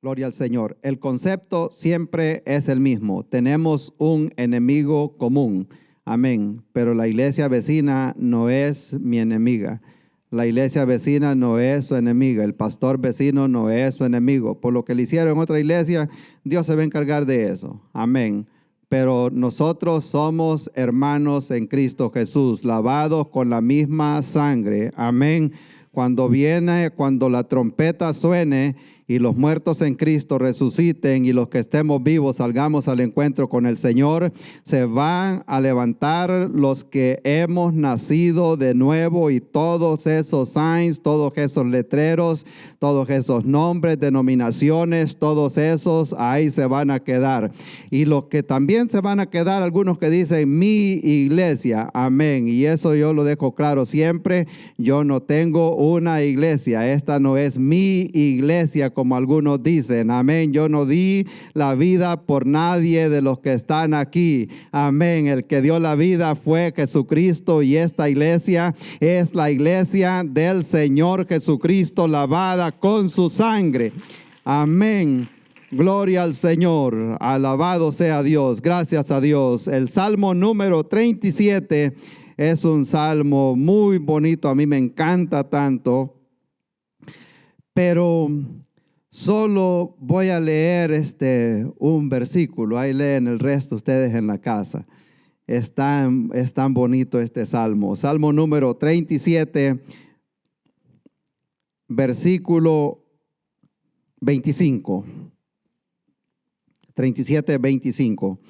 Gloria al Señor. El concepto siempre es el mismo. Tenemos un enemigo común. Amén. Pero la iglesia vecina no es mi enemiga. La iglesia vecina no es su enemiga. El pastor vecino no es su enemigo. Por lo que le hicieron en otra iglesia, Dios se va a encargar de eso. Amén. Pero nosotros somos hermanos en Cristo Jesús, lavados con la misma sangre. Amén. Cuando la trompeta suene y los muertos en Cristo resuciten y los que estemos vivos salgamos al encuentro con el Señor, se van a levantar los que hemos nacido de nuevo, y todos esos signs, todos esos letreros, todos esos nombres, denominaciones, todos esos ahí se van a quedar. Y los que también se van a quedar, algunos que dicen mi iglesia, amén. Y eso yo lo dejo claro siempre. Yo no tengo una iglesia, esta no es mi iglesia como algunos dicen, amén. Yo no di la vida por nadie de los que están aquí, amén. El que dio la vida fue Jesucristo, y esta iglesia es la iglesia del Señor Jesucristo, lavada con su sangre, amén. Gloria al Señor, alabado sea Dios, gracias a Dios. El Salmo número 37 es un salmo muy bonito, a mí me encanta tanto, pero solo voy a leer un versículo. Ahí leen el resto ustedes en la casa. Es tan bonito este salmo. Salmo número 37, versículo 25. 37, 25.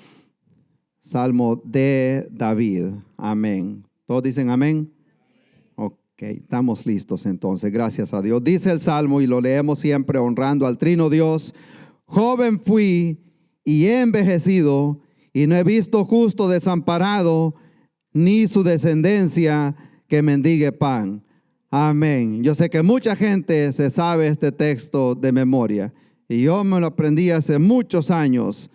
Salmo de David. Amén. ¿Todos dicen amén? Ok, estamos listos entonces. Gracias a Dios. Dice el salmo, y lo leemos siempre honrando al Trino Dios: joven fui y he envejecido, y no he visto justo desamparado, ni su descendencia que mendigue pan. Amén. Yo sé que mucha gente se sabe este texto de memoria, y yo me lo aprendí hace muchos años.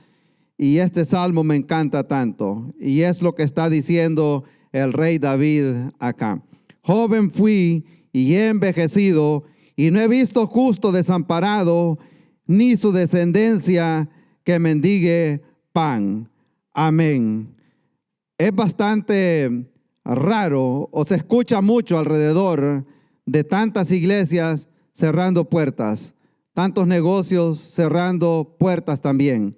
Y este salmo me encanta tanto. Y es lo que está diciendo el rey David acá. Joven fui y he envejecido, y no he visto justo desamparado, ni su descendencia que mendigue pan. Amén. Es bastante raro, o se escucha mucho alrededor de tantas iglesias cerrando puertas, tantos negocios cerrando puertas también.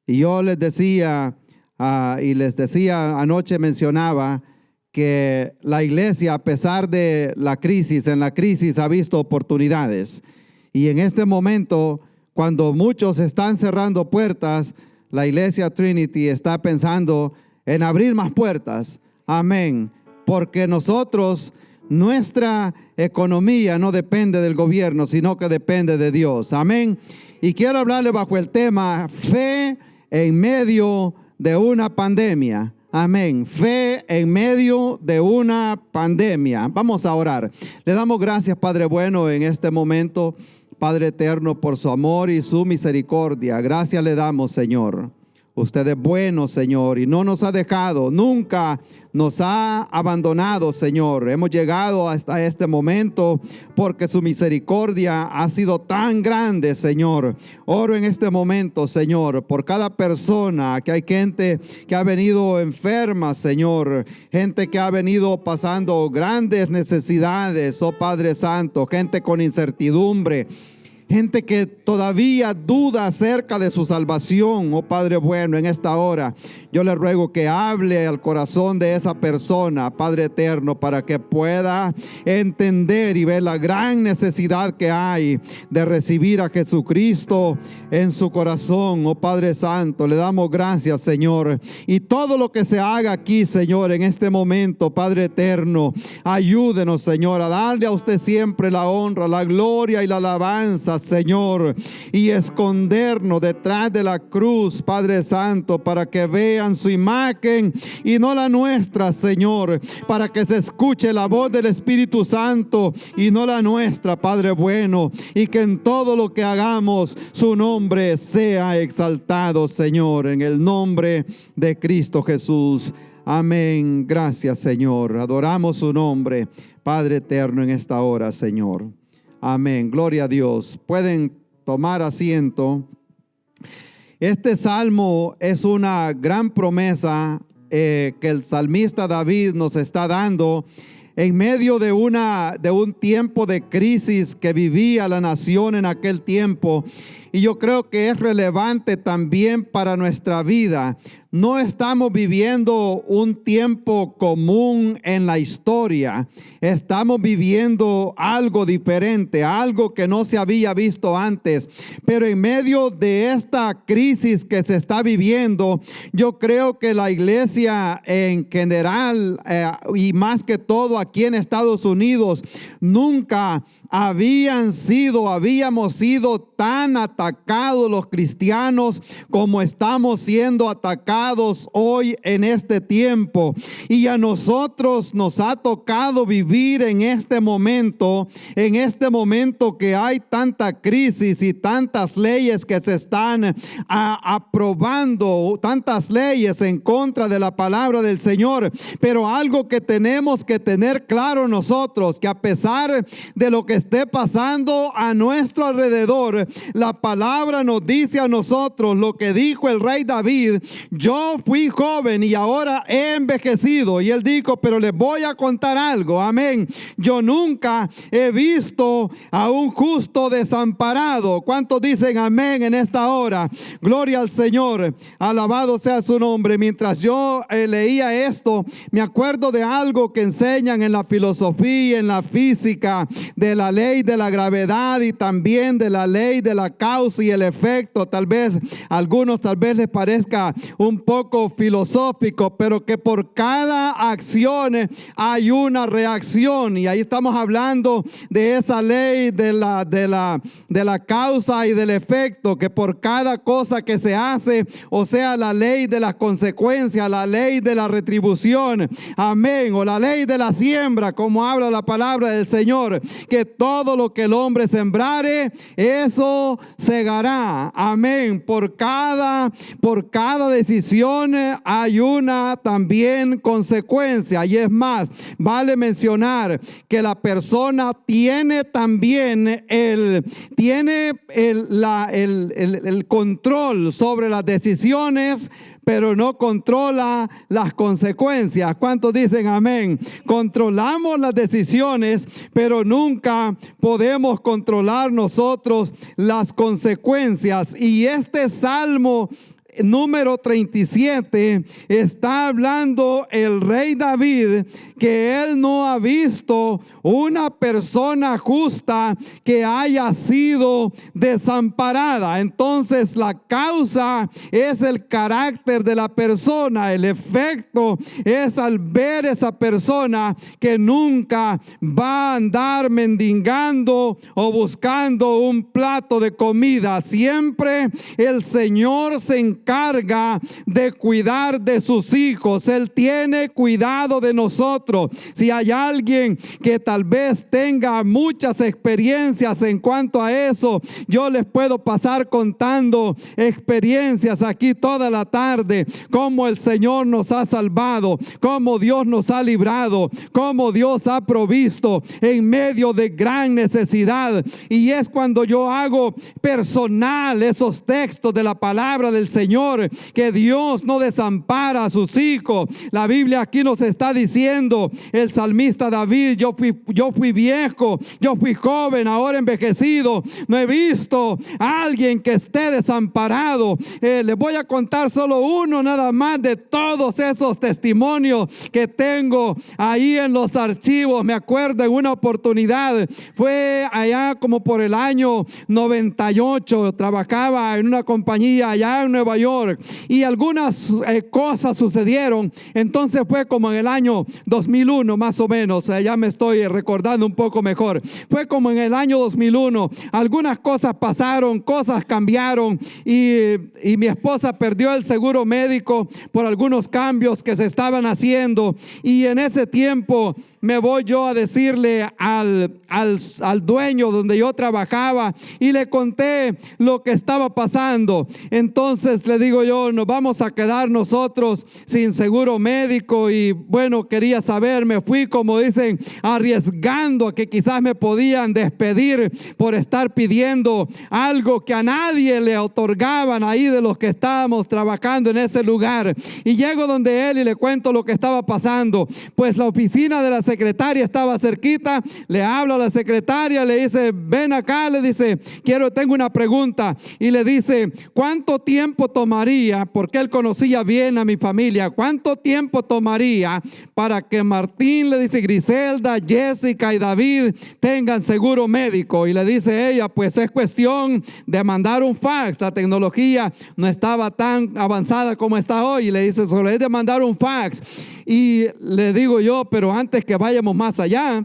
Y yo les decía, anoche mencionaba que la iglesia, a pesar de la crisis, en la crisis ha visto oportunidades. Y en este momento, cuando muchos están cerrando puertas, la iglesia Trinity está pensando en abrir más puertas. Amén. Porque nuestra economía no depende del gobierno, sino que depende de Dios. Amén. Y quiero hablarle bajo el tema fe en medio de una pandemia. Amén. Fe en medio de una pandemia. Vamos a orar. Le damos gracias, Padre bueno, en este momento, Padre eterno, por su amor y su misericordia. Gracias le damos, Señor. Usted es bueno, Señor, y no nos ha dejado, nunca nos ha abandonado, Señor. Hemos llegado hasta este momento porque su misericordia ha sido tan grande, Señor. Oro en este momento, Señor, por cada persona, que hay gente que ha venido enferma, Señor, gente que ha venido pasando grandes necesidades, oh Padre Santo, gente con incertidumbre, gente que todavía duda acerca de su salvación. Oh Padre bueno, en esta hora yo le ruego que hable al corazón de esa persona, Padre eterno, para que pueda entender y ver la gran necesidad que hay de recibir a Jesucristo en su corazón. Oh Padre Santo, le damos gracias, Señor, y todo lo que se haga aquí, Señor, en este momento, Padre eterno, ayúdenos, Señor, a darle a usted siempre la honra, la gloria y la alabanza, Señor, y escondernos detrás de la cruz, Padre Santo, para que vean su imagen y no la nuestra, Señor, para que se escuche la voz del Espíritu Santo y no la nuestra, Padre bueno, y que en todo lo que hagamos su nombre sea exaltado, Señor, en el nombre de Cristo Jesús. Amén. Gracias, Señor. Adoramos su nombre, Padre eterno, en esta hora, Señor. Amén. Gloria a Dios. Pueden tomar asiento. Este salmo es una gran promesa que el salmista David nos está dando en medio de un tiempo de crisis que vivía la nación en aquel tiempo. Y yo creo que es relevante también para nuestra vida. No estamos viviendo un tiempo común en la historia. Estamos viviendo algo diferente, algo que no se había visto antes. Pero en medio de esta crisis que se está viviendo, yo creo que la iglesia en general y más que todo aquí en Estados Unidos, nunca habíamos sido tan atacados los cristianos como estamos siendo atacados hoy en este tiempo. Y a nosotros nos ha tocado vivir en este momento que hay tanta crisis y tantas leyes que se están aprobando, tantas leyes en contra de la palabra del Señor. Pero algo que tenemos que tener claro nosotros, que a pesar de lo que esté pasando a nuestro alrededor, la palabra nos dice a nosotros lo que dijo el rey David: yo fui joven y ahora he envejecido. Y él dijo, pero les voy a contar algo, amén. Yo nunca he visto a un justo desamparado. ¿Cuántos dicen amén en esta hora? Gloria al Señor, alabado sea su nombre. Mientras yo leía esto, me acuerdo de algo que enseñan en la filosofía, en la física, de la ley de la gravedad y también de la ley de la causa y el efecto. Tal vez a algunos les parezca un poco filosófico, pero que por cada acción hay una reacción. Y ahí estamos hablando de esa ley de la causa y del efecto, que por cada cosa que se hace, o sea, la ley de las consecuencias, la ley de la retribución, amén, o la ley de la siembra, como habla la palabra del Señor, que todo lo que el hombre sembrare, eso segará, amén. Por cada decisión hay una también consecuencia. Y es más, vale mencionar que la persona tiene también el control sobre las decisiones, pero no controla las consecuencias. ¿Cuántos dicen amén? Controlamos las decisiones, pero nunca podemos controlar nosotros las consecuencias. Y este salmo número 37 está hablando el rey David que él no ha visto una persona justa que haya sido desamparada. Entonces la causa es el carácter de la persona, el efecto es al ver esa persona que nunca va a andar mendigando o buscando un plato de comida. Siempre el Señor se encarga de cuidar de sus hijos. Él tiene cuidado de nosotros. Si hay alguien que tal vez tenga muchas experiencias en cuanto a eso, yo les puedo pasar contando experiencias aquí toda la tarde, cómo el Señor nos ha salvado, cómo Dios nos ha librado, cómo Dios ha provisto en medio de gran necesidad. Y es cuando yo hago personal esos textos de la palabra del Señor, que Dios no desampara a sus hijos. La Biblia aquí nos está diciendo, el salmista David: yo fui viejo, yo fui joven, ahora envejecido, no he visto a alguien que esté desamparado. Les voy a contar solo uno nada más de todos esos testimonios que tengo ahí en los archivos. Me acuerdo en una oportunidad, fue allá como por el año 98, trabajaba en una compañía allá en Nueva York y algunas cosas sucedieron. Entonces fue como en el año 2001 más o menos, ya me estoy recordando un poco mejor. Fue como en el año 2001, algunas cosas pasaron, cosas cambiaron y mi esposa perdió el seguro médico por algunos cambios que se estaban haciendo. Y en ese tiempo me voy yo a decirle al dueño donde yo trabajaba y le conté lo que estaba pasando. Entonces le digo yo, nos vamos a quedar nosotros sin seguro médico. Y bueno, quería saber, me fui, como dicen, arriesgando a que quizás me podían despedir por estar pidiendo algo que a nadie le otorgaban ahí de los que estábamos trabajando en ese lugar. Y llego donde él y le cuento lo que estaba pasando. Pues la oficina de la secretaria estaba cerquita. Le hablo a la secretaria, le dice, ven acá, le dice, tengo una pregunta. Y le dice, ¿cuánto tiempo tomaría? Porque él conocía bien a mi familia. ¿Cuánto tiempo tomaría para que Martín, le dice, Griselda, Jessica y David tengan seguro médico? Y le dice ella, pues es cuestión de mandar un fax. La tecnología no estaba tan avanzada como está hoy. Y le dice, solo es de mandar un fax. Y le digo yo, pero antes que vayamos más allá,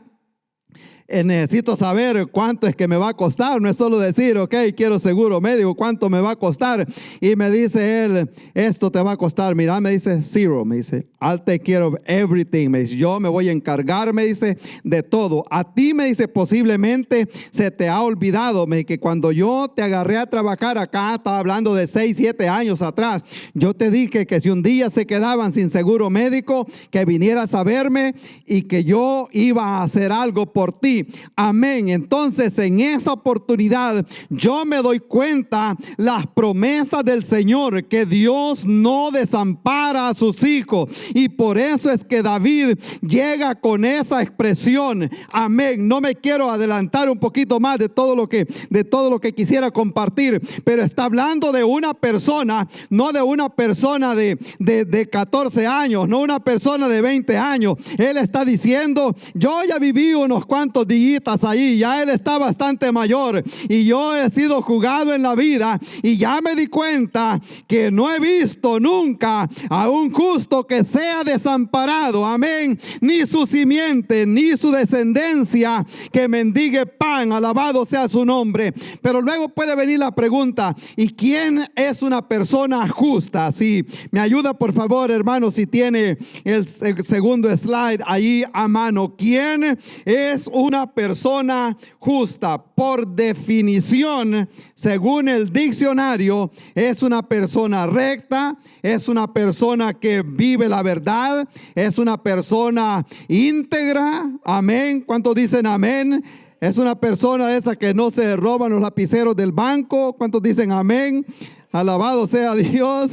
necesito saber cuánto es que me va a costar. No es solo decir, ok, quiero seguro médico, cuánto me va a costar. Y me dice él, esto te va a costar, mira, me dice, zero, me dice, I'll take care of everything, me dice, yo me voy a encargar, me dice, de todo. A ti, me dice, posiblemente se te ha olvidado, me dice, que cuando yo te agarré a trabajar acá, estaba hablando de 6, 7 años atrás, yo te dije que si un día se quedaban sin seguro médico, que vinieras a verme y que yo iba a hacer algo por ti. Amén. Entonces, en esa oportunidad, yo me doy cuenta las promesas del Señor, que Dios no desampara a sus hijos. Y por eso es que David llega con esa expresión. Amén. No me quiero adelantar un poquito más de todo lo que quisiera compartir, pero está hablando de una persona, no de una persona de 14 años, no una persona de 20 años. Él está diciendo, yo ya viví unos cuantos días ahí, ya él está bastante mayor y yo he sido jugado en la vida y ya me di cuenta que no he visto nunca a un justo que sea desamparado, amén, ni su simiente, ni su descendencia que mendigue pan, alabado sea su nombre. Pero luego puede venir la pregunta, ¿y quién es una persona justa? Si me ayuda por favor, hermano, si tiene el segundo slide ahí a mano. ¿Quién es una persona justa? Por definición, según el diccionario, es una persona recta, es una persona que vive la verdad, es una persona íntegra, amén. ¿Cuántos dicen amén? Es una persona de esa que no se roban los lapiceros del banco. ¿Cuántos dicen amén? Alabado sea Dios.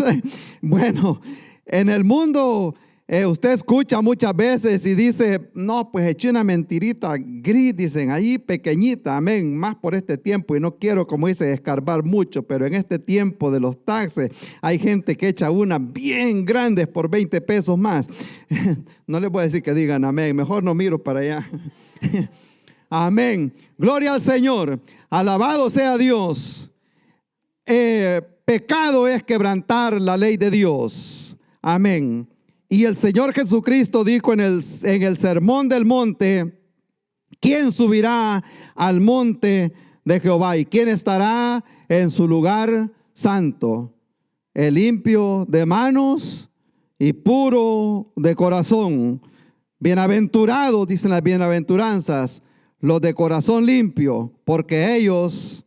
Bueno, en el mundo usted escucha muchas veces y dice, no, pues eché una mentirita gris, dicen ahí pequeñita, amén, más por este tiempo, y no quiero, como dice, escarbar mucho, pero en este tiempo de los taxes hay gente que echa una bien grandes por 20 pesos más. No les voy a decir que digan amén, mejor no miro para allá. Amén, gloria al Señor, alabado sea Dios. Pecado es quebrantar la ley de Dios, amén. Y el Señor Jesucristo dijo en el sermón del monte, ¿quién subirá al monte de Jehová? ¿Y quién estará en su lugar santo? El limpio de manos y puro de corazón. Bienaventurados, dicen las bienaventuranzas, los de corazón limpio, porque ellos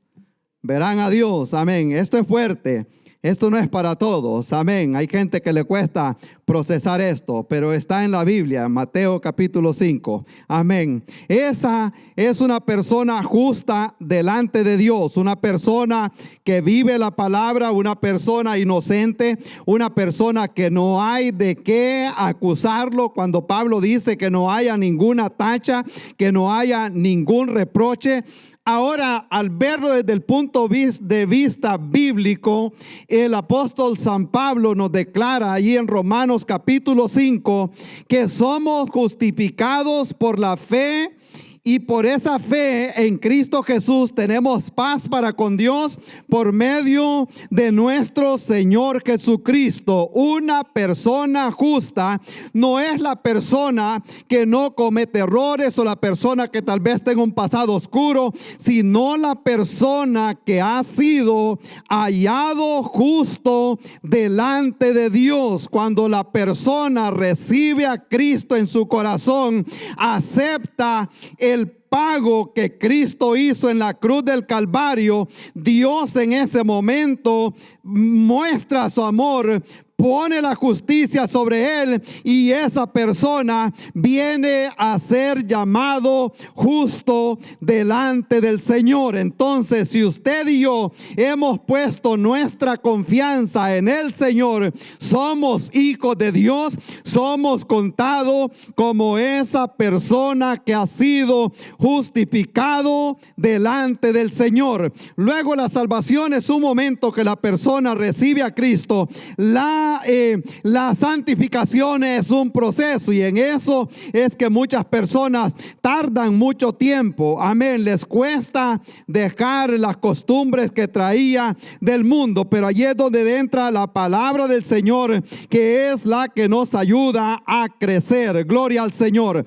verán a Dios. Amén. Esto es fuerte. Esto no es para todos, amén. Hay gente que le cuesta procesar esto, pero está en la Biblia, Mateo capítulo 5, amén. Esa es una persona justa delante de Dios, una persona que vive la palabra, una persona inocente, una persona que no hay de qué acusarlo. Cuando Pablo dice que no haya ninguna tacha, que no haya ningún reproche. Ahora, al verlo desde el punto de vista bíblico, el apóstol San Pablo nos declara allí en Romanos capítulo 5 que somos justificados por la fe. Y por esa fe en Cristo Jesús tenemos paz para con Dios por medio de nuestro Señor Jesucristo. Una persona justa no es la persona que no comete errores o la persona que tal vez tenga un pasado oscuro, sino la persona que ha sido hallado justo delante de Dios. Cuando la persona recibe a Cristo en su corazón, acepta el pago que Cristo hizo en la cruz del Calvario, Dios en ese momento muestra su amor, pone la justicia sobre él y esa persona viene a ser llamado justo delante del Señor. Entonces, si usted y yo hemos puesto nuestra confianza en el Señor, somos hijos de Dios, somos contados como esa persona que ha sido justificado delante del Señor. Luego, la salvación es un momento que la persona recibe a Cristo. La santificación es un proceso, y en eso es que muchas personas tardan mucho tiempo. Amén. Les cuesta dejar las costumbres que traía del mundo, pero allí es donde entra la palabra del Señor, que es la que nos ayuda a crecer. Gloria al Señor.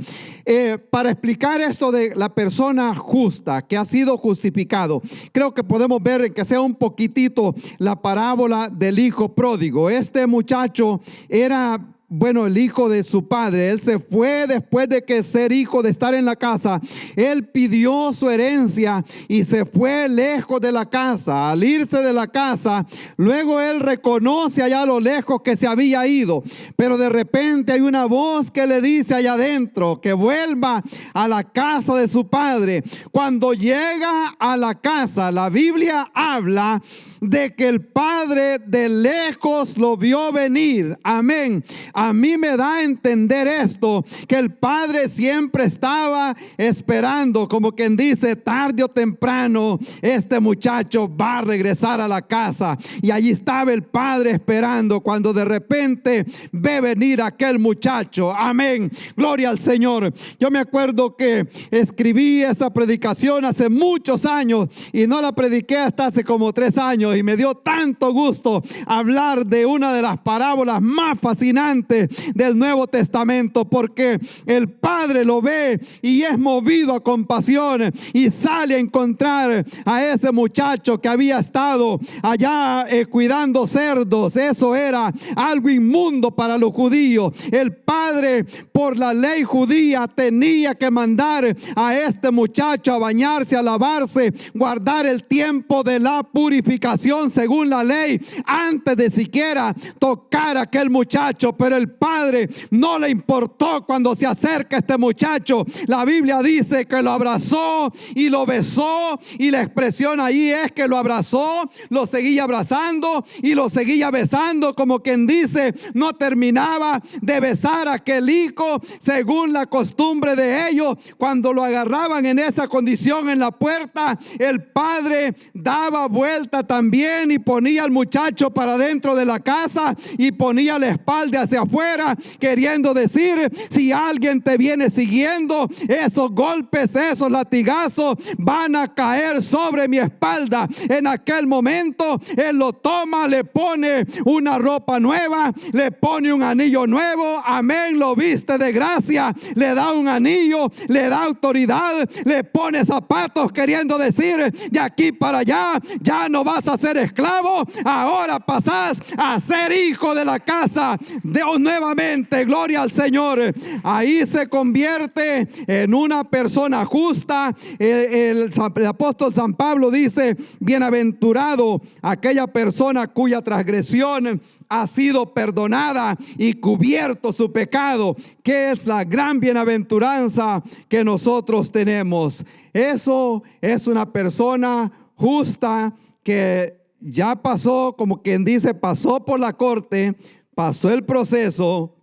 Para explicar esto de la persona justa que ha sido justificado, creo que podemos ver que sea un poquitito la parábola del hijo pródigo. Este muchacho era, bueno, el hijo de su padre. Él se fue después de que ser hijo, de estar en la casa. Él pidió su herencia y se fue lejos de la casa. Al irse de la casa, luego él reconoce allá a lo lejos que se había ido. Pero de repente hay una voz que le dice allá adentro que vuelva a la casa de su padre. Cuando llega a la casa, la Biblia habla de que el padre de lejos lo vio venir. Amén. A mí me da a entender esto, que el padre siempre estaba esperando, como quien dice, tarde o temprano este muchacho va a regresar a la casa. Y allí estaba el padre esperando, cuando de repente ve venir aquel muchacho. Amén. Gloria al Señor. Yo me acuerdo que escribí esa predicación hace muchos años y no la prediqué hasta hace como 3 años, y me dio tanto gusto hablar de una de las parábolas más fascinantes del Nuevo Testamento, porque el padre lo ve y es movido a compasión y sale a encontrar a ese muchacho que había estado allá cuidando cerdos. Eso era algo inmundo para los judíos. El padre, por la ley judía, tenía que mandar a este muchacho a bañarse, a lavarse, guardar el tiempo de la purificación según la ley, antes de siquiera tocar a aquel muchacho. Pero el padre no le importó cuando se acerca este muchacho. La Biblia dice que lo abrazó y lo besó, y la expresión ahí es que lo abrazó, lo seguía abrazando y lo seguía besando, como quien dice, no terminaba de besar a aquel hijo. Según la costumbre de ellos, cuando lo agarraban en esa condición en la puerta, el padre daba vuelta también y ponía al muchacho para dentro de la casa y ponía la espalda hacia afuera, queriendo decir: si alguien te viene siguiendo, esos golpes, esos latigazos van a caer sobre mi espalda. En aquel momento él lo toma, le pone una ropa nueva, le pone un anillo nuevo, amén, lo viste de gracia, le da un anillo, le da autoridad, le pone zapatos, queriendo decir: de aquí para allá ya no vas a ser esclavo, ahora pasas a ser hijo de la casa de Dios nuevamente. Gloria al Señor. Ahí se convierte en una persona justa. El apóstol San Pablo dice: bienaventurado aquella persona cuya transgresión ha sido perdonada y cubierto su pecado, que es la gran bienaventuranza que nosotros tenemos. Eso es una persona justa que ya pasó, como quien dice, pasó por la corte, pasó el proceso,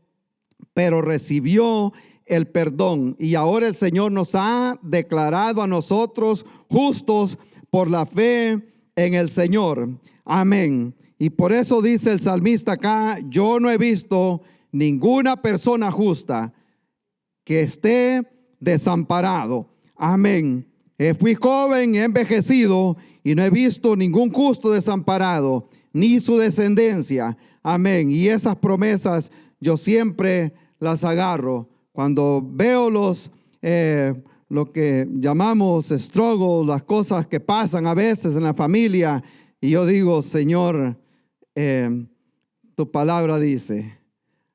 pero recibió el perdón. Y ahora el Señor nos ha declarado a nosotros justos por la fe en el Señor. Amén. Y por eso dice el salmista acá: yo no he visto ninguna persona justa que esté desamparado. Amén. Fui joven, he envejecido y no he visto ningún justo desamparado, ni su descendencia. Amén. Y esas promesas yo siempre las agarro. Cuando veo lo que llamamos struggles, las cosas que pasan a veces en la familia, y yo digo: Señor, tu palabra dice,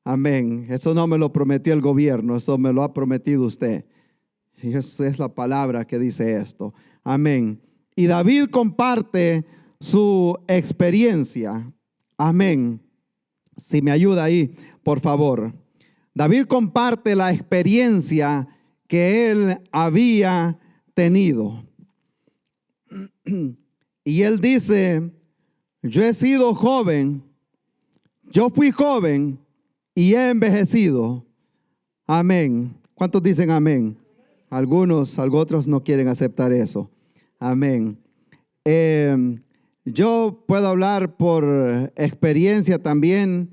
amén, eso no me lo prometió el gobierno, eso me lo ha prometido usted. Y esa es la palabra que dice esto. Amén. Y David comparte su experiencia. Amén. Si me ayuda ahí, por favor. David comparte la experiencia que él había tenido. Y él dice: yo he sido joven, yo fui joven y he envejecido. Amén. ¿Cuántos dicen amén? Algunos otros no quieren aceptar eso. Amén. Yo puedo hablar por experiencia también.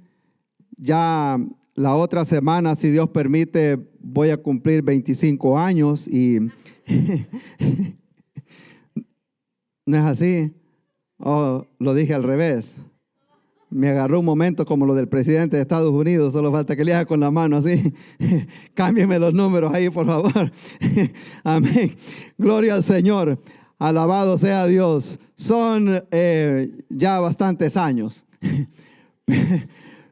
Ya la otra semana, si Dios permite, voy a cumplir 25 años y ¿no es así? Oh, lo dije al revés. Me agarró un momento como lo del presidente de Estados Unidos, solo falta que le haga con la mano así. Cámbienme los números ahí, por favor. Amén. Gloria al Señor. Alabado sea Dios. Son ya bastantes años.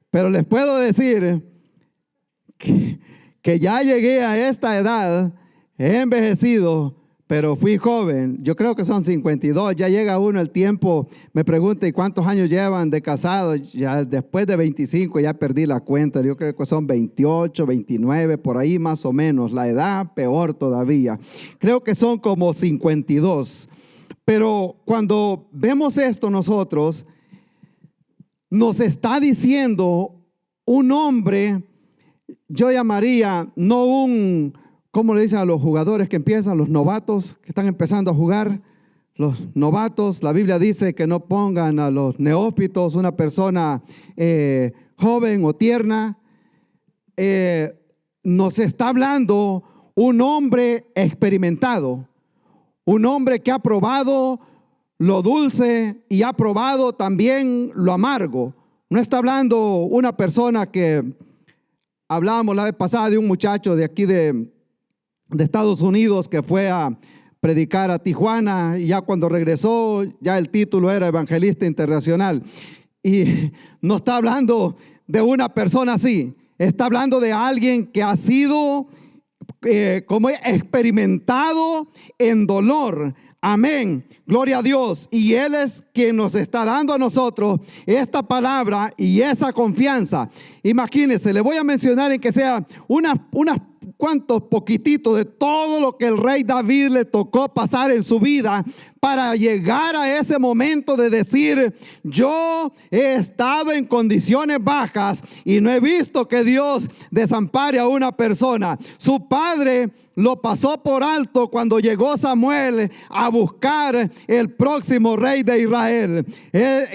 Pero les puedo decir que ya llegué a esta edad, he envejecido, pero fui joven. Yo creo que son 52. Ya llega uno el tiempo, me pregunta, ¿y cuántos años llevan de casados? Ya después de 25 ya perdí la cuenta. Yo creo que son 28, 29, por ahí más o menos. La edad peor todavía. Creo que son como 52. Pero cuando vemos esto nosotros, nos está diciendo un hombre, yo llamaría, no un, ¿cómo le dicen a los jugadores que empiezan, los novatos que están empezando a jugar? Los novatos, la Biblia dice que no pongan a los neófitos, una persona joven o tierna. Nos está hablando un hombre experimentado, un hombre que ha probado lo dulce y ha probado también lo amargo. No está hablando una persona que, hablábamos la vez pasada de un muchacho de aquí de Estados Unidos que fue a predicar a Tijuana, y ya cuando regresó ya el título era evangelista internacional. Y no está hablando de una persona así, está hablando de alguien que ha sido como experimentado en dolor. Amén, gloria a Dios. Y Él es quien nos está dando a nosotros esta palabra y esa confianza. Imagínense, le voy a mencionar en que sea unas cuantos poquititos de todo lo que el rey David le tocó pasar en su vida para llegar a ese momento de decir: yo he estado en condiciones bajas y no he visto que Dios desampare a una persona. Su padre lo pasó por alto cuando llegó Samuel a buscar el próximo rey de Israel.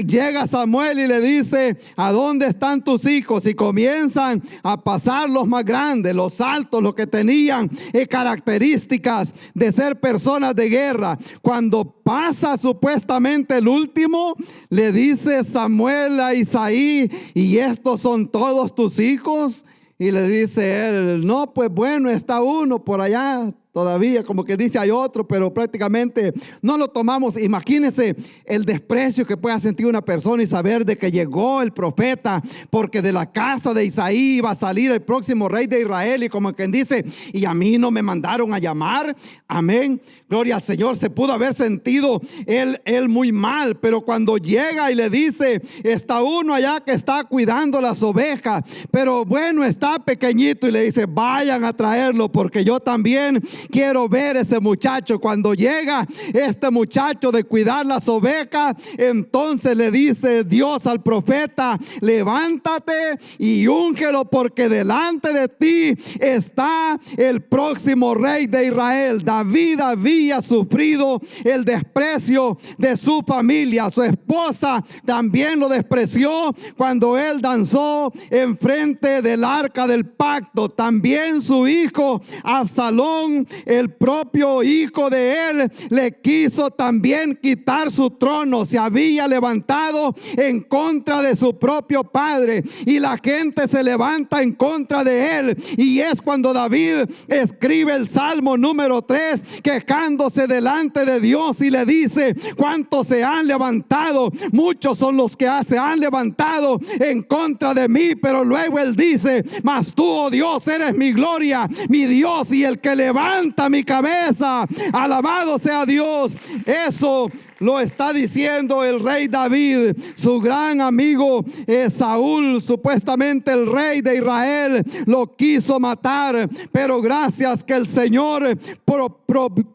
Llega Samuel y le dice: ¿a dónde están tus hijos? Y comienzan a pasar los más grandes, los altos, los que tenían características de ser personas de guerra. Cuando pasa supuestamente el último, le dice Samuel a Isaí: ¿y estos son todos tus hijos? Y le dice él: no, pues bueno, está uno por allá todavía, como que dice hay otro, pero prácticamente no lo tomamos. Imagínense el desprecio que pueda sentir una persona y saber de que llegó el profeta, porque de la casa de Isaí iba a salir el próximo rey de Israel, y como quien dice: y a mí no me mandaron a llamar. Amén, gloria al Señor. Se pudo haber sentido él muy mal, pero cuando llega y le dice: está uno allá que está cuidando las ovejas, pero bueno, está pequeñito, y le dice: vayan a traerlo, porque yo también quiero ver ese muchacho. Cuando llega este muchacho de cuidar las ovejas, entonces le dice Dios al profeta: levántate y úngelo, porque delante de ti está el próximo rey de Israel. David había sufrido el desprecio de su familia. Su esposa también lo despreció cuando él danzó enfrente del arca del pacto. También su hijo Absalón, el propio hijo de él, le quiso también quitar su trono. Se había levantado en contra de su propio padre, y la gente se levanta en contra de él. Y es cuando David escribe el Salmo número 3, quejándose delante de Dios, y le dice: ¿cuántos se han levantado? Muchos son los que se han levantado en contra de mí. Pero luego él dice: mas tú, oh Dios, eres mi gloria, mi Dios, y el que levanta levanta mi cabeza. Alabado sea Dios. Eso lo está diciendo el rey David. Su gran amigo Saúl, supuestamente el rey de Israel, lo quiso matar, pero gracias que el Señor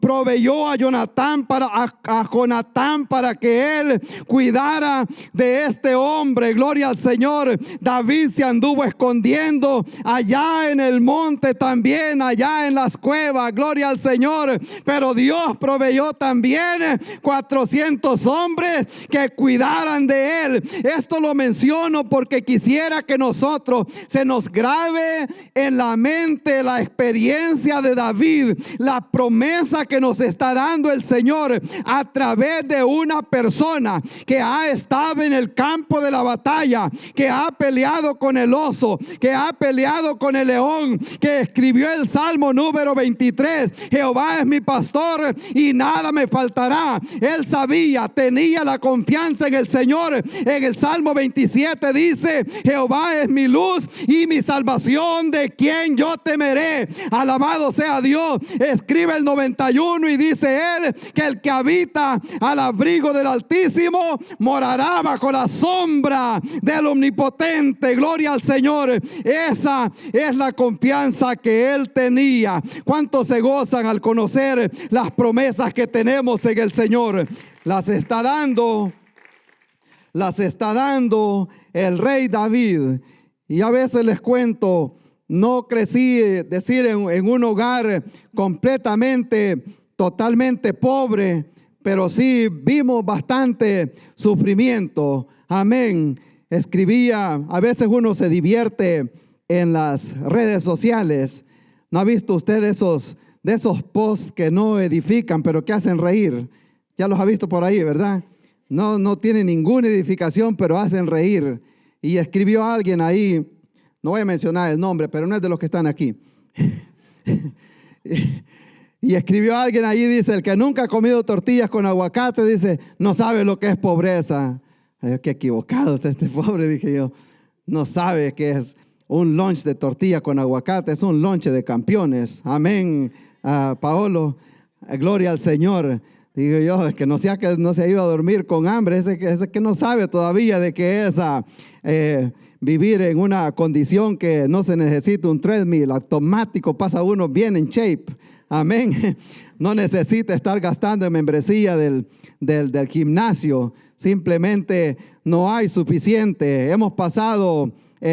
proveyó a Jonatán para que él cuidara de este hombre. Gloria al Señor. David se anduvo escondiendo allá en el monte, también allá en las cuevas. Gloria al Señor. Pero Dios proveyó también 400 hombres que cuidaran de él. Esto lo menciono porque quisiera que nosotros se nos grabe en la mente la experiencia de David, la promesa que nos está dando el Señor a través de una persona que ha estado en el campo de la batalla, que ha peleado con el oso, que ha peleado con el león, que escribió el Salmo número 23: Jehová es mi pastor y nada me faltará. Él sabía, tenía la confianza en el Señor. En el Salmo 27 dice: Jehová es mi luz y mi salvación, ¿de quién yo temeré? Alabado sea Dios. Escribe el 91 y dice él que el que habita al abrigo del Altísimo morará bajo la sombra del Omnipotente. Gloria al Señor. Esa es la confianza que él tenía. ¿Cuántos se gozan al conocer las promesas que tenemos en el Señor? Las está dando el rey David. Y a veces les cuento, no crecí, decir, en un hogar completamente, totalmente pobre, pero sí vimos bastante sufrimiento. Amén. Escribía, a veces uno se divierte en las redes sociales. ¿No ha visto usted de esos posts que no edifican, pero que hacen reír? Ya los ha visto por ahí, ¿verdad? No tiene ninguna edificación, pero hacen reír. Y escribió alguien ahí, no voy a mencionar el nombre, pero no es de los que están aquí. Y escribió alguien ahí, dice: el que nunca ha comido tortillas con aguacate, dice, no sabe lo que es pobreza. Ay, qué equivocado está este pobre, dije yo. No sabe que es un lunch de tortilla con aguacate, es un lunch de campeones. Amén. Paolo, gloria al Señor. Digo yo, es que no se ha ido a dormir con hambre, ese que no sabe todavía de que es vivir en una condición que no se necesita un treadmill, automático pasa uno bien en shape. Amén. No necesita estar gastando en membresía del gimnasio, simplemente no hay suficiente. Hemos pasado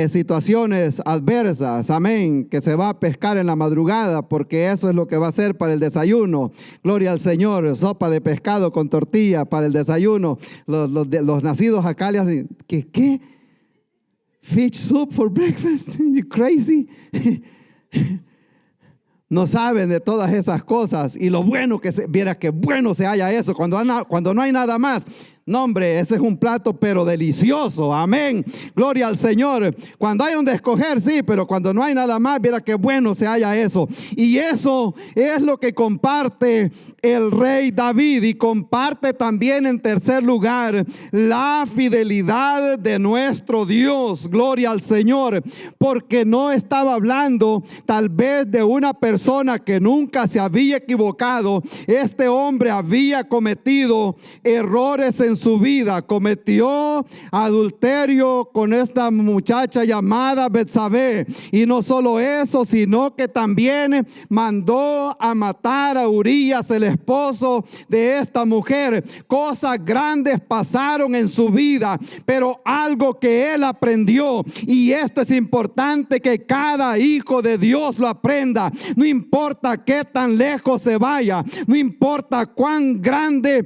situaciones adversas, amén, que se va a pescar en la madrugada porque eso es lo que va a ser para el desayuno. Gloria al Señor. Sopa de pescado con tortilla para el desayuno. Los nacidos acá le hacen, ¿qué? Fish soup for breakfast? You crazy? No saben de todas esas cosas. Y lo bueno viera que bueno se haya eso cuando no hay nada más. No, hombre, ese es un plato pero delicioso. Amén. Gloria al Señor. Cuando hay donde escoger, sí, pero cuando no hay nada más, viera qué bueno se haya eso. Y eso es lo que comparte el rey David. Y comparte también, en tercer lugar, la fidelidad de nuestro Dios. Gloria al Señor. Porque no estaba hablando tal vez de una persona que nunca se había equivocado. Este hombre había cometido errores en su vida. Cometió adulterio con esta muchacha llamada Betsabé, y no solo eso, sino que también mandó a matar a Urías, el esposo de esta mujer. Cosas grandes pasaron en su vida, pero algo que él aprendió, y esto es importante que cada hijo de Dios lo aprenda. No importa qué tan lejos se vaya, no importa cuán grande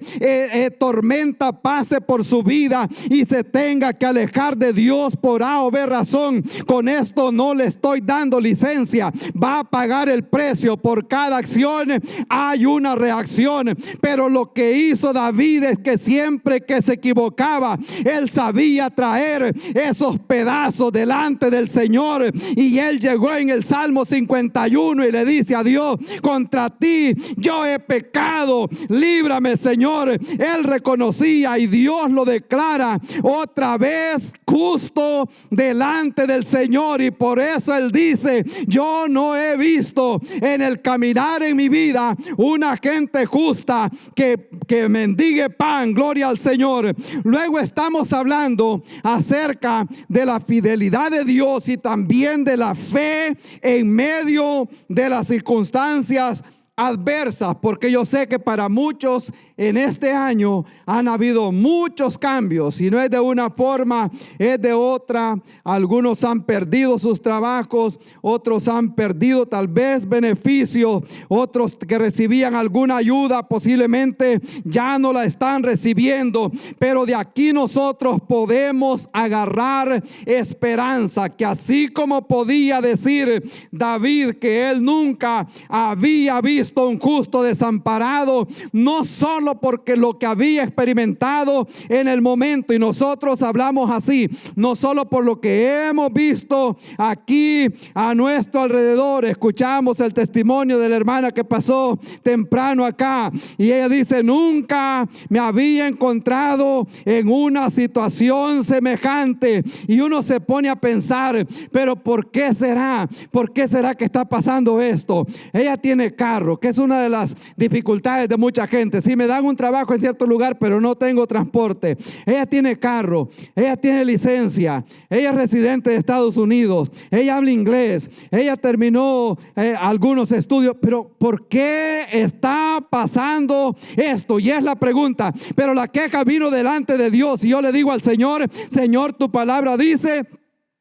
tormenta pase por su vida y se tenga que alejar de Dios por A o B razón. Con esto no le estoy dando licencia. Va a pagar el precio. Por cada acción hay una reacción. Pero lo que hizo David es que siempre que se equivocaba, él sabía traer esos pedazos delante del Señor. Y él llegó en el Salmo 51 y le dice a Dios: contra ti yo he pecado, líbrame, Señor. Él reconocía día y Dios lo declara otra vez justo delante del Señor. Y por eso Él dice: yo no he visto en el caminar en mi vida una gente justa que mendigue pan. Gloria al Señor. Luego estamos hablando acerca de la fidelidad de Dios y también de la fe en medio de las circunstancias adversas, porque yo sé que para muchos en este año han habido muchos cambios, y no es de una forma, es de otra. Algunos han perdido sus trabajos, otros han perdido tal vez beneficios, otros que recibían alguna ayuda posiblemente ya no la están recibiendo, pero de aquí nosotros podemos agarrar esperanza, que así como podía decir David que él nunca había visto un justo desamparado, no solo porque lo que había experimentado en el momento, y nosotros hablamos así, no solo por lo que hemos visto aquí a nuestro alrededor. Escuchamos el testimonio de la hermana que pasó temprano acá, y ella dice: nunca me había encontrado en una situación semejante. Y uno se pone a pensar, pero ¿por qué será? ¿Por qué será que está pasando esto? Ella tiene carro, que es una de las dificultades de mucha gente. Si me dan un trabajo en cierto lugar, pero no tengo transporte. Ella tiene carro, ella tiene licencia, ella es residente de Estados Unidos, ella habla inglés, ella terminó algunos estudios, pero ¿por qué está pasando esto? Y es la pregunta. Pero la queja vino delante de Dios, y yo le digo al Señor: Señor, tu palabra dice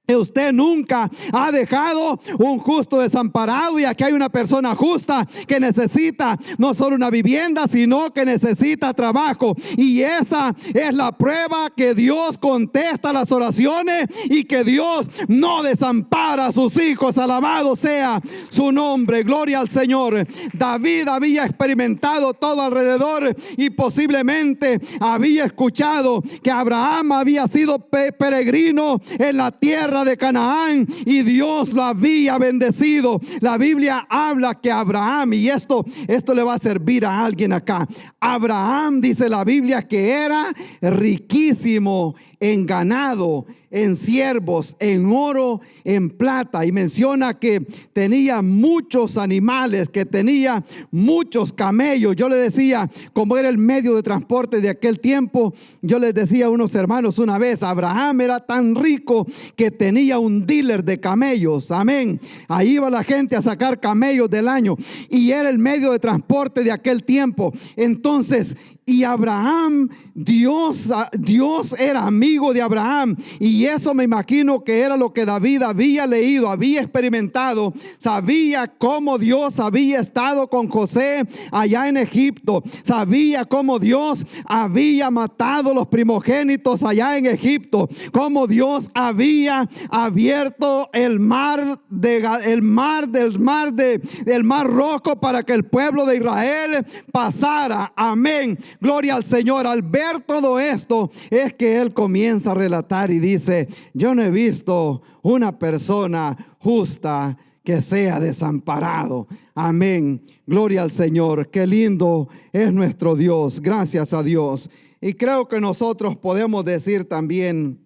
que usted nunca ha dejado un justo desamparado, y aquí hay una persona justa que necesita no solo una vivienda, sino que necesita trabajo. Y esa es la prueba que Dios contesta las oraciones y que Dios no desampara a sus hijos. Alabado sea su nombre, gloria al Señor. David había experimentado todo alrededor y posiblemente había escuchado que Abraham había sido peregrino en la tierra de Canaán y Dios lo había bendecido. La Biblia habla que Abraham, y esto le va a servir a alguien acá. Abraham, dice la Biblia, que era riquísimo en ganado, en siervos, en oro, en plata, y menciona que tenía muchos animales, que tenía muchos camellos. Yo le decía, como era el medio de transporte de aquel tiempo, yo les decía a unos hermanos una vez: Abraham era tan rico que tenía un dealer de camellos. Amén. Ahí iba la gente a sacar camellos del año, y era el medio de transporte de aquel tiempo. Entonces, y Abraham, Dios era amigo de Abraham, y eso me imagino que era lo que David había leído, había experimentado. Sabía cómo Dios había estado con José allá en Egipto, sabía cómo Dios había matado los primogénitos allá en Egipto, cómo Dios había abierto el mar Rojo para que el pueblo de Israel pasara. Amén. Gloria al Señor. Al ver todo esto es que él comienza a relatar y dice: yo no he visto una persona justa que sea desamparado. Amén. Gloria al Señor. Qué lindo es nuestro Dios. Gracias a Dios. Y creo que nosotros podemos decir también: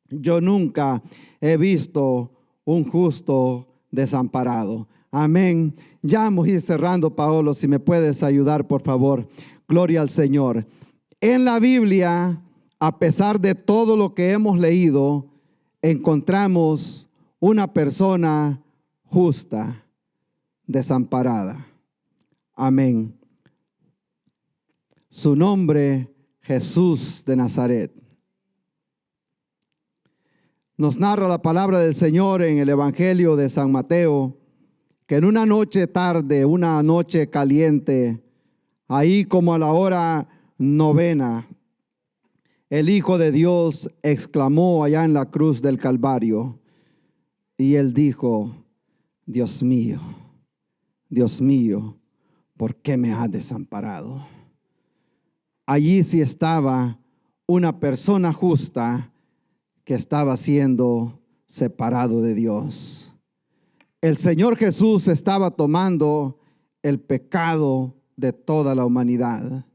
yo nunca he visto un justo desamparado. Amén. Ya vamos a ir cerrando, Paolo, si me puedes ayudar, por favor. Gloria al Señor. En la Biblia, a pesar de todo lo que hemos leído, encontramos una persona justa, desamparada. Amén. Su nombre, Jesús de Nazaret. Nos narra la palabra del Señor en el Evangelio de San Mateo, que en una noche tarde, una noche caliente, ahí como a la hora 9, el Hijo de Dios exclamó allá en la cruz del Calvario, y él dijo: Dios mío, ¿por qué me has desamparado? Allí sí estaba una persona justa que estaba siendo separado de Dios. El Señor Jesús estaba tomando el pecado de toda la humanidad.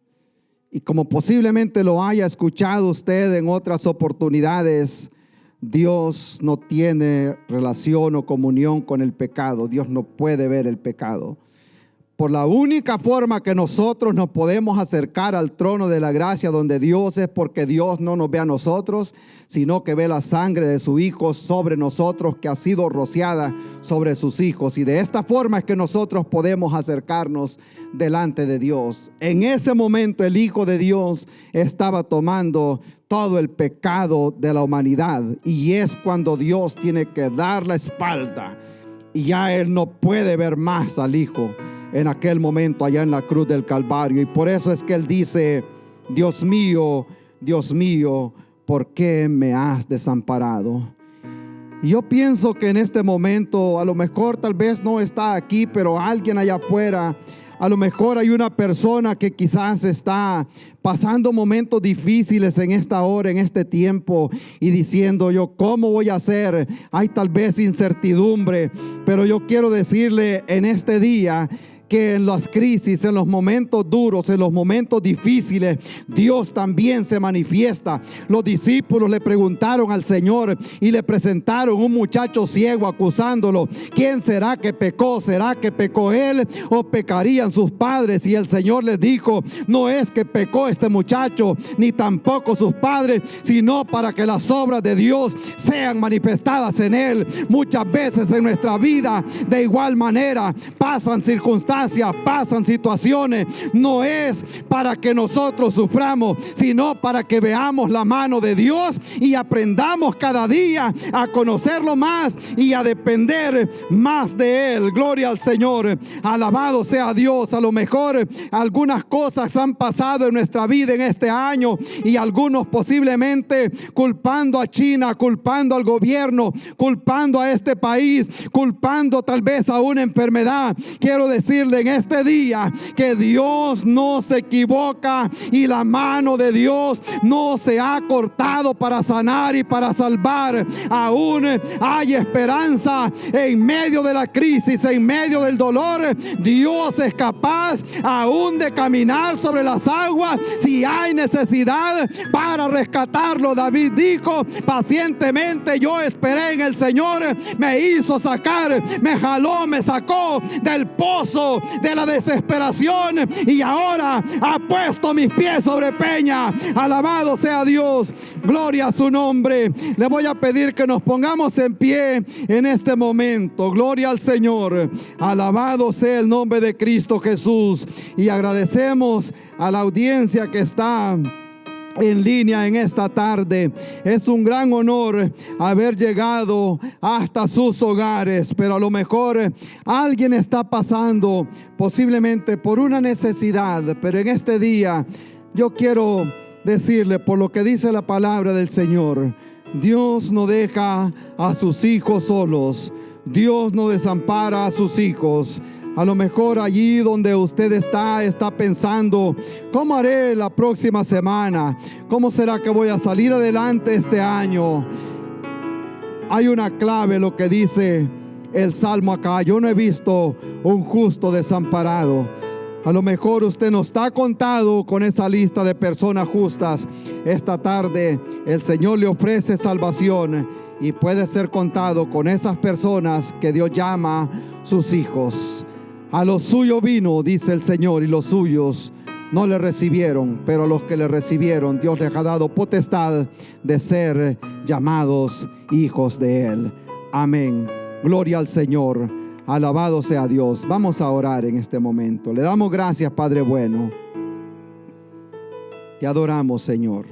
Y como posiblemente lo haya escuchado usted en otras oportunidades, Dios no tiene relación o comunión con el pecado. Dios no puede ver el pecado. Por la única forma que nosotros nos podemos acercar al trono de la gracia donde Dios es porque Dios no nos ve a nosotros, sino que ve la sangre de su Hijo sobre nosotros, que ha sido rociada sobre sus hijos. Y de esta forma es que nosotros podemos acercarnos delante de Dios. En ese momento el Hijo de Dios estaba tomando todo el pecado de la humanidad, y es cuando Dios tiene que dar la espalda y ya Él no puede ver más al Hijo en aquel momento allá en la cruz del Calvario. Y por eso es que Él dice: Dios mío, ¿por qué me has desamparado? Y yo pienso que en este momento, a lo mejor tal vez no está aquí, pero alguien allá afuera, a lo mejor hay una persona que quizás está pasando momentos difíciles en esta hora, en este tiempo, y diciendo: yo, ¿cómo voy a hacer? Hay tal vez incertidumbre, pero yo quiero decirle en este día que en las crisis, en los momentos duros, en los momentos difíciles, Dios también se manifiesta. Los discípulos le preguntaron al Señor y le presentaron un muchacho ciego acusándolo. ¿Quién será que pecó? ¿Será que pecó él o pecarían sus padres? Y el Señor les dijo: no es que pecó este muchacho, ni tampoco sus padres, sino para que las obras de Dios sean manifestadas en él. Muchas veces en nuestra vida, de igual manera, pasan circunstancias, pasan situaciones. No es para que nosotros suframos, sino para que veamos la mano de Dios y aprendamos cada día a conocerlo más y a depender más de Él. Gloria al Señor, alabado sea Dios. A lo mejor algunas cosas han pasado en nuestra vida en este año, y algunos posiblemente culpando a China, culpando al gobierno, culpando a este país, culpando tal vez a una enfermedad. Quiero decirle en este día que Dios no se equivoca, y la mano de Dios no se ha cortado para sanar y para salvar. Aún hay esperanza en medio de la crisis, en medio del dolor. Dios es capaz aún de caminar sobre las aguas si hay necesidad para rescatarlo. David dijo: pacientemente yo esperé en el Señor, me hizo sacar, me jaló, me sacó del pozo de la desesperación, y ahora ha puesto mis pies sobre peña. Alabado sea Dios, gloria a su nombre. Le voy a pedir que nos pongamos en pie en este momento. Gloria al Señor, alabado sea el nombre de Cristo Jesús. Y agradecemos a la audiencia que está en línea en esta tarde. Es un gran honor haber llegado hasta sus hogares, pero a lo mejor alguien está pasando posiblemente por una necesidad, pero en este día yo quiero decirle, por lo que dice la palabra del Señor, Dios no deja a sus hijos solos. Dios no desampara a sus hijos. A lo mejor allí donde usted está pensando: ¿cómo haré la próxima semana? ¿Cómo será que voy a salir adelante este año? Hay una clave, lo que dice el Salmo acá: yo no he visto un justo desamparado. A lo mejor usted no está contado con esa lista de personas justas. Esta tarde el Señor le ofrece salvación y puede ser contado con esas personas que Dios llama sus hijos. A los suyos vino, dice el Señor, y los suyos no le recibieron, pero a los que le recibieron, Dios les ha dado potestad de ser llamados hijos de Él. Amén. Gloria al Señor. Alabado sea Dios. Vamos a orar en este momento. Le damos gracias, Padre bueno. Te adoramos, Señor.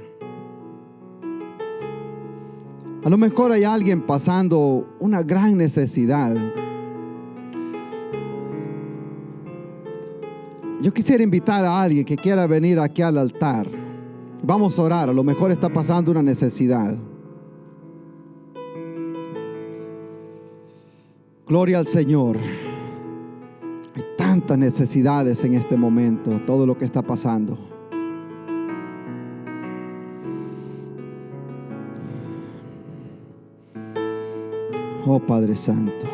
A lo mejor hay alguien pasando una gran necesidad. Yo quisiera invitar a alguien que quiera venir aquí al altar. Vamos a orar. A lo mejor está pasando una necesidad. Gloria al Señor. Hay tantas necesidades en este momento, todo lo que está pasando. Oh Padre Santo.